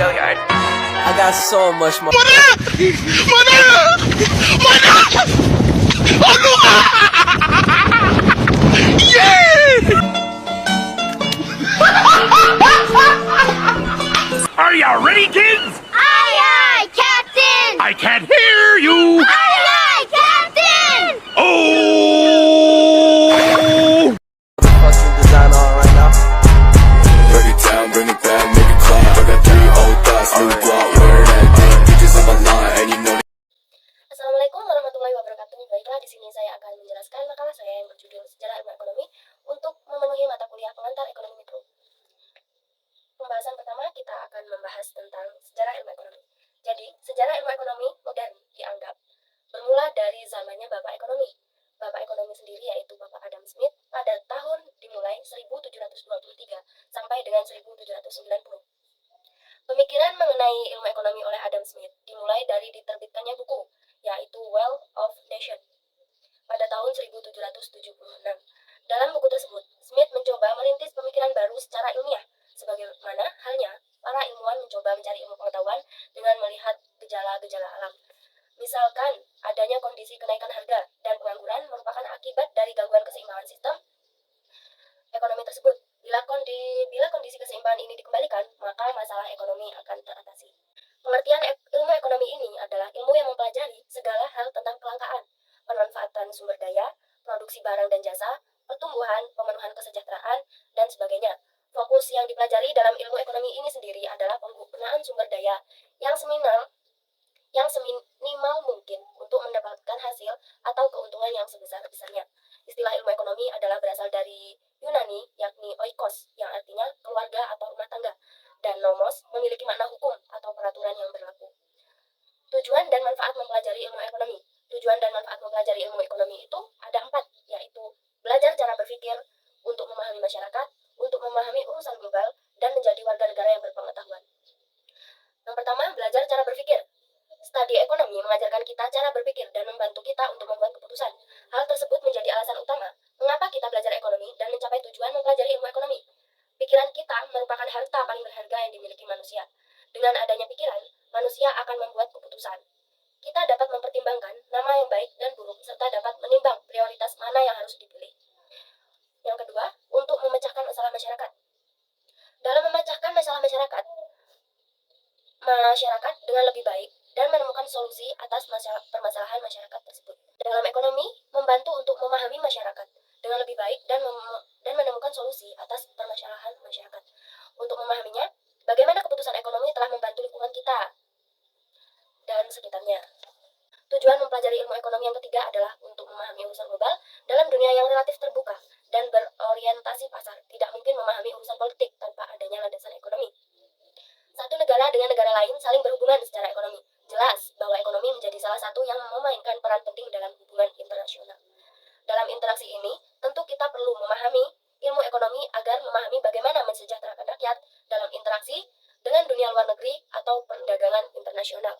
I got so much more. Are you ready, kids? Aye, aye, Captain! I can't hear you. Aye, aye, Captain! Oh! Fucking design on right now. Break it down, bring it back, make it clap. I got 3 old thoughts, new block, where that thing. Bitches on my line, and you know Assalamualaikum warahmatullahi wabarakatuh. Baiklah, di sini saya akan menjelaskan makalah saya yang berjudul Sejarah Ilmu Ekonomi untuk memenuhi mata kuliah pengantar ekonomi mikro. Pembahasan pertama kita akan membahas tentang sejarah ilmu ekonomi. Jadi, sejarah ilmu ekonomi modern dianggap bermula dari zamannya Bapak Ekonomi. Bapak Ekonomi sendiri yaitu Bapak Adam Smith pada tahun dimulai 1723 sampai dengan 1790. Pemikiran mengenai ilmu ekonomi oleh Adam Smith dimulai dari diterbitkannya buku, yaitu Wealth of Nations pada tahun 1776. Dalam buku tersebut, Smith mencoba merintis pemikiran baru secara ilmiah, sebagaimana halnya para ilmuwan mencoba mencari ilmu pengetahuan dengan melihat gejala-gejala alam. Misalkan, adanya kondisi kenaikan harga dan pengangguran merupakan akibat dari gangguan keseimbangan sistem ekonomi tersebut. Bila kondisi keseimbangan ini dikembalikan, maka masalah ekonomi akan teratasi. Pengertian ilmu ekonomi ini adalah ilmu yang mempelajari segala hal tentang kelangkaan, pemanfaatan sumber daya, produksi barang dan jasa, pertumbuhan, pemenuhan kesejahteraan, dan sebagainya. Fokus yang dipelajari dalam ilmu ekonomi ini sendiri adalah penggunaan sumber daya yang seminimal mungkin untuk mendapatkan hasil atau keuntungan yang sebesar-besarnya. Istilah ilmu ekonomi adalah berasal dari Yunani, yakni oikos, yang artinya keluarga atau rumah tangga, dan nomos memiliki makna hukum atau peraturan yang berlaku. Tujuan dan manfaat mempelajari ilmu ekonomi. Tujuan dan manfaat mempelajari ilmu ekonomi itu ada 4, yaitu belajar cara berpikir, untuk memahami masyarakat, untuk memahami urusan global, dan menjadi warga negara yang berpengetahuan. Yang pertama, belajar cara berpikir. Studi ekonomi mengajarkan kita cara berpikir dan membantu kita untuk membuat keputusan. Hal tersebut menjadi alasan utama mengapa kita belajar ekonomi dan mencapai tujuan mempelajari ilmu ekonomi. Pikiran kita merupakan harta paling berharga yang dimiliki manusia. Dengan adanya pikiran, manusia akan membuat keputusan. Kita dapat mempertimbangkan nama yang baik dan buruk serta dapat menimbang prioritas mana yang harus dipilih. Yang kedua, untuk memecahkan masalah masyarakat. Dalam memecahkan masalah masyarakat dengan lebih baik dan menemukan solusi atas permasalahan masyarakat tersebut. Dalam ekonomi, membantu untuk memahami masyarakat dengan lebih baik dan menemukan solusi atas permasalahan masyarakat. Untuk memahaminya, bagaimana keputusan ekonomi telah membantu lingkungan kita dan sekitarnya. Tujuan mempelajari ilmu ekonomi yang ketiga adalah untuk memahami urusan global dalam dunia yang relatif terbuka dan berorientasi pasar. Tidak mungkin memahami urusan politik tanpa adanya landasan ekonomi. Satu negara dengan negara lain saling berhubungan secara ekonomi. Jelas bahwa ekonomi menjadi salah satu yang memainkan peran penting dalam hubungan internasional. Dalam interaksi ini, tentu kita perlu memahami ilmu ekonomi agar memahami bagaimana mensejahterakan rakyat dalam interaksi dengan dunia luar negeri atau perdagangan internasional.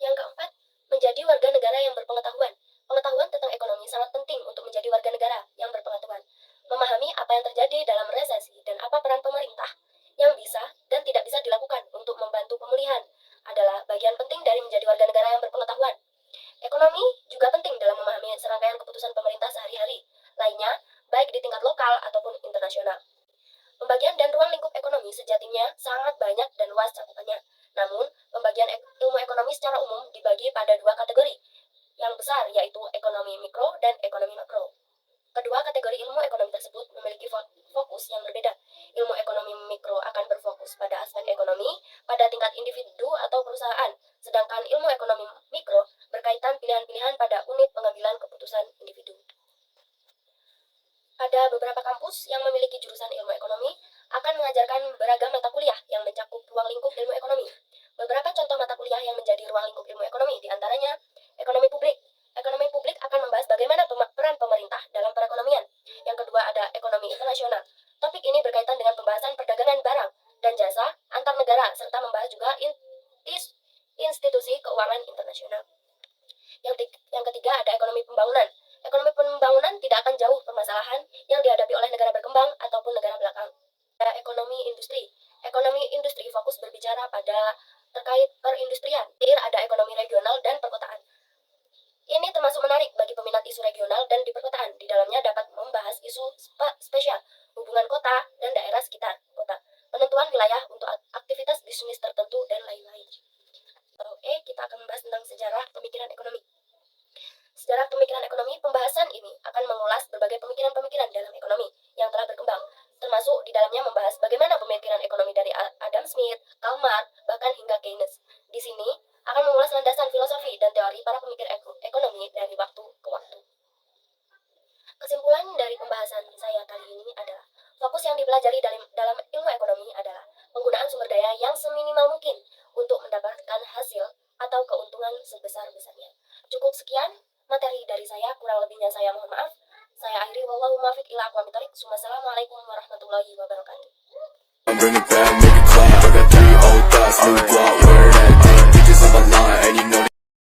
Yang keempat, menjadi warga negara yang berpengetahuan. Pengetahuan tentang ekonomi sangat penting untuk menjadi warga negara yang berpengetahuan. Memahami apa yang terjadi dalam resesi dan apa peran pemerintah yang bisa dan tidak bisa dilakukan untuk membantu pemulihan adalah bagian penting dari menjadi warga negara yang berpengetahuan. Ekonomi juga penting dalam memahami serangkaian keputusan pemerintah sehari-hari lainnya, baik di tingkat lokal ataupun internasional. Pembagian dan ruang lingkup ekonomi sejatinya sangat banyak dan luas cakupannya. Namun, pembagian ilmu ekonomi secara umum dibagi pada 2 kategori yang besar, yaitu ekonomi mikro dan ekonomi makro. Kedua kategori ilmu ekonomi tersebut memiliki fokus yang berbeda. Ilmu ekonomi mikro akan berfokus pada aspek ekonomi pada tingkat individu atau perusahaan, sedangkan ilmu ekonomi mikro berkaitan pilihan-pilihan pada unit pengambilan keputusan individu. Pada beberapa kampus yang memiliki jurusan ilmu ekonomi akan mengajarkan beragam mata kuliah yang mencakup ruang lingkup ilmu ekonomi. Beberapa contoh mata kuliah yang menjadi ruang lingkup ilmu ekonomi diantaranya ekonomi publik. Ekonomi publik akan membahas bagaimana peran pemerintah dalam perekonomian. Yang kedua ada ekonomi internasional. Topik ini berkaitan dengan pembahasan perdagangan barang dan jasa antar negara serta membahas juga institusi keuangan internasional. Yang ketiga ada ekonomi pembangunan. Ekonomi pembangunan tidak akan jauh permasalahan yang dihadapi oleh negara berkembang ataupun negara belakang. Ada ekonomi industri. Ekonomi industri fokus berbicara spesial, hubungan kota dan daerah sekitar kota, penentuan wilayah untuk aktivitas bisnis tertentu, dan lain-lain. Kita akan membahas tentang sejarah pemikiran ekonomi. Sejarah pemikiran ekonomi, pembahasan ini akan mengulas berbagai pemikiran-pemikiran dalam ekonomi yang telah berkembang, termasuk di dalamnya membahas bagaimana pemikiran ekonomi dari Adam Smith, Karl Marx, bahkan hingga Keynes. Di sini akan mengulas landasan filosofi dan teori para pemikir ekonomi dari waktu ke waktu. Kesimpulan dari pembahasan saya kali ini adalah, fokus yang dipelajari dalam ilmu ekonomi adalah penggunaan sumber daya yang seminimal mungkin untuk mendapatkan hasil atau keuntungan sebesar-besarnya. Cukup sekian materi dari saya, kurang lebihnya saya mohon maaf. Saya akhiri, wallahu muwaffiq ila aqwamit thoriq. Wassalamualaikum warahmatullahi wabarakatuh. Bring it back,